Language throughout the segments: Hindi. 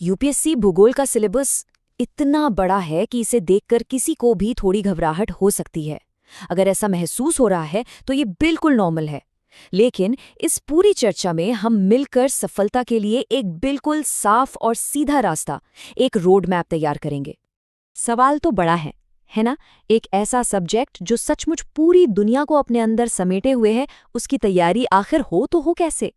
यूपीएससी भूगोल का सिलेबस इतना बड़ा है कि इसे देखकर किसी को भी थोड़ी घबराहट हो सकती है। अगर ऐसा महसूस हो रहा है तो ये बिल्कुल नॉर्मल है। लेकिन इस पूरी चर्चा में हम मिलकर सफलता के लिए एक बिल्कुल साफ और सीधा रास्ता, एक रोड मैप तैयार करेंगे। सवाल तो बड़ा है ना? एक ऐसा सब्जेक्ट जो सचमुच पूरी दुनिया को अपने अंदर समेटे हुए है, उसकी तैयारी आखिर हो तो हो कैसे?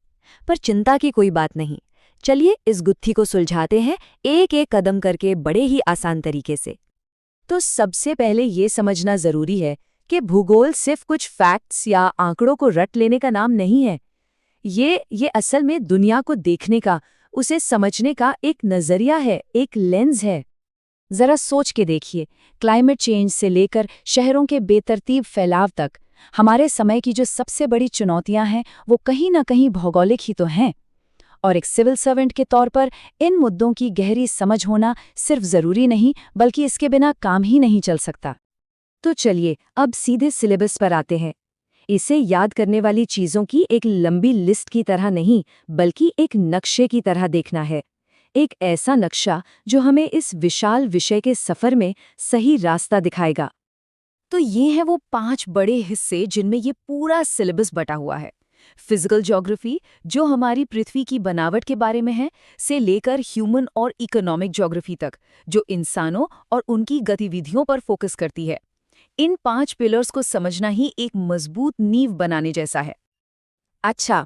पर चिंता की कोई बात नहीं। चलिए इस गुत्थी को सुलझाते हैं, एक एक कदम करके, बड़े ही आसान तरीके से। तो सबसे पहले ये समझना जरूरी है कि भूगोल सिर्फ कुछ फैक्ट्स या आंकड़ों को रट लेने का नाम नहीं है। ये असल में दुनिया को देखने का, उसे समझने का एक नजरिया है, एक लेंस है। जरा सोच के देखिए, क्लाइमेट चेंज से लेकर शहरों के बेतरतीब फैलाव तक हमारे समय की जो सबसे बड़ी चुनौतियां हैं, वो कहीं ना कहीं भौगोलिक ही तो हैं। और एक सिविल सर्वेंट के तौर पर इन मुद्दों की गहरी समझ होना सिर्फ जरूरी नहीं, बल्कि इसके बिना काम ही नहीं चल सकता। तो चलिए अब सीधे सिलेबस पर आते हैं। इसे याद करने वाली चीजों की एक लंबी लिस्ट की तरह नहीं, बल्कि एक नक्शे की तरह देखना है। एक ऐसा नक्शा जो हमें इस विशाल विषय के सफर में सही रास्ता दिखाएगा। तो ये हैं वो 5 बड़े हिस्से जिनमें ये पूरा सिलेबस बटा हुआ है। फिजिकल ज्योग्राफी, जो हमारी पृथ्वी की बनावट के बारे में है, से लेकर ह्यूमन और इकोनॉमिक ज्योग्राफी तक, जो इंसानों और उनकी गतिविधियों पर फोकस करती है। इन 5 पिलर्स को समझना ही एक मजबूत नींव बनाने जैसा है। अच्छा,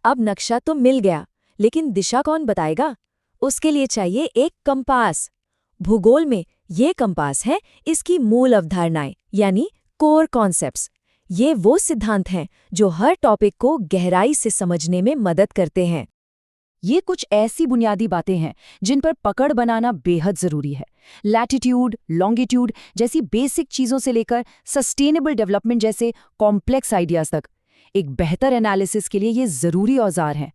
अब नक्शा तो मिल गया, लेकिन दिशा कौन बताएगा? उसके लिए चाहिए एक कंपास। भूगोल में ये कंपास है इसकी मूल अवधारणाएं, यानी कोर कॉन्सेप्ट्स। ये वो सिद्धांत हैं जो हर टॉपिक को गहराई से समझने में मदद करते हैं। ये कुछ ऐसी बुनियादी बातें हैं जिन पर पकड़ बनाना बेहद जरूरी है। लैटिट्यूड, लॉन्गिट्यूड जैसी बेसिक चीजों से लेकर सस्टेनेबल डेवलपमेंट जैसे कॉम्प्लेक्स आइडियाज तक एक बेहतर एनालिसिस के लिए ये जरूरी औजार हैं।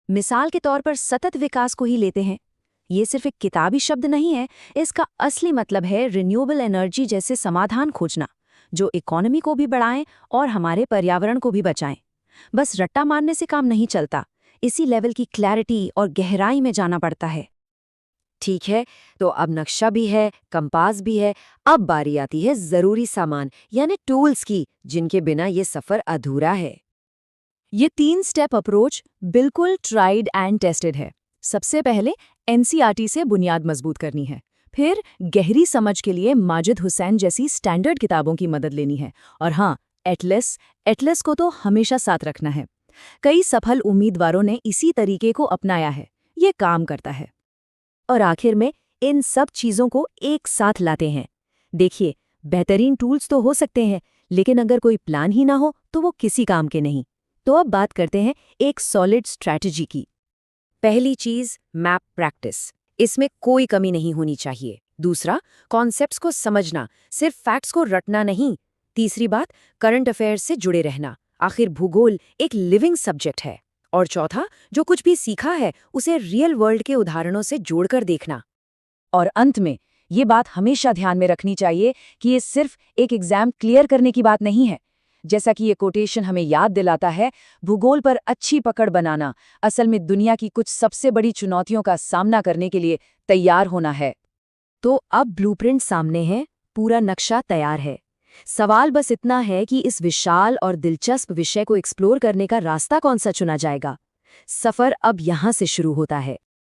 मिसाल के तौर पर सतत विकास को ही लेते हैं। ये सिर्फ एक किताबी शब्द नहीं है, इसका असली मतलब है रिन्यूएबल एनर्जी जैसे समाधान खोजना, जो इकोनॉमी को भी बढ़ाएं और हमारे पर्यावरण को भी बचाएं। बस रट्टा मारने से काम नहीं चलता, इसी लेवल की क्लैरिटी और गहराई में जाना पड़ता है। ठीक है, तो अब नक्शा भी है, कंपास भी है, अब बारी आती है जरूरी सामान यानी टूल्स की, जिनके बिना ये सफर अधूरा है। ये 3 स्टेप अप्रोच बिल्कुल ट्राइड एंड टेस्टेड है। सबसे पहले एनसीईआरटी से बुनियाद मजबूत करनी है, फिर गहरी समझ के लिए माजिद हुसैन जैसी स्टैंडर्ड किताबों की मदद लेनी है, और हाँ, एटलस को तो हमेशा साथ रखना है। कई सफल उम्मीदवारों ने इसी तरीके को अपनाया है, ये काम करता है। और आखिर में इन सब चीज़ों को एक साथ लाते हैं। देखिए, बेहतरीन टूल्स तो हो सकते हैं, लेकिन अगर कोई प्लान ही ना हो तो वो किसी काम के नहीं। तो अब बात करते हैं एक सॉलिड स्ट्रैटेजी की। पहली चीज, मैप प्रैक्टिस। इसमें कोई कमी नहीं होनी चाहिए। दूसरा, कॉन्सेप्ट्स को समझना, सिर्फ फैक्ट्स को रटना नहीं। तीसरी बात, करंट अफेयर्स से जुड़े रहना। आखिर भूगोल एक लिविंग सब्जेक्ट है। और चौथा, जो कुछ भी सीखा है उसे रियल वर्ल्ड के उदाहरणों से जोड़कर देखना। और अंत में, ये बात हमेशा ध्यान में रखनी चाहिए कि ये सिर्फ एक एग्जाम क्लियर करने की बात नहीं है। जैसा कि ये कोटेशन हमें याद दिलाता है, भूगोल पर अच्छी पकड़ बनाना असल में दुनिया की कुछ सबसे बड़ी चुनौतियों का सामना करने के लिए तैयार होना है। तो अब ब्लूप्रिंट सामने है, पूरा नक्शा तैयार है। सवाल बस इतना है कि इस विशाल और दिलचस्प विषय को एक्सप्लोर करने का रास्ता कौन सा चुना जाएगा। सफर अब यहाँ से शुरू होता है।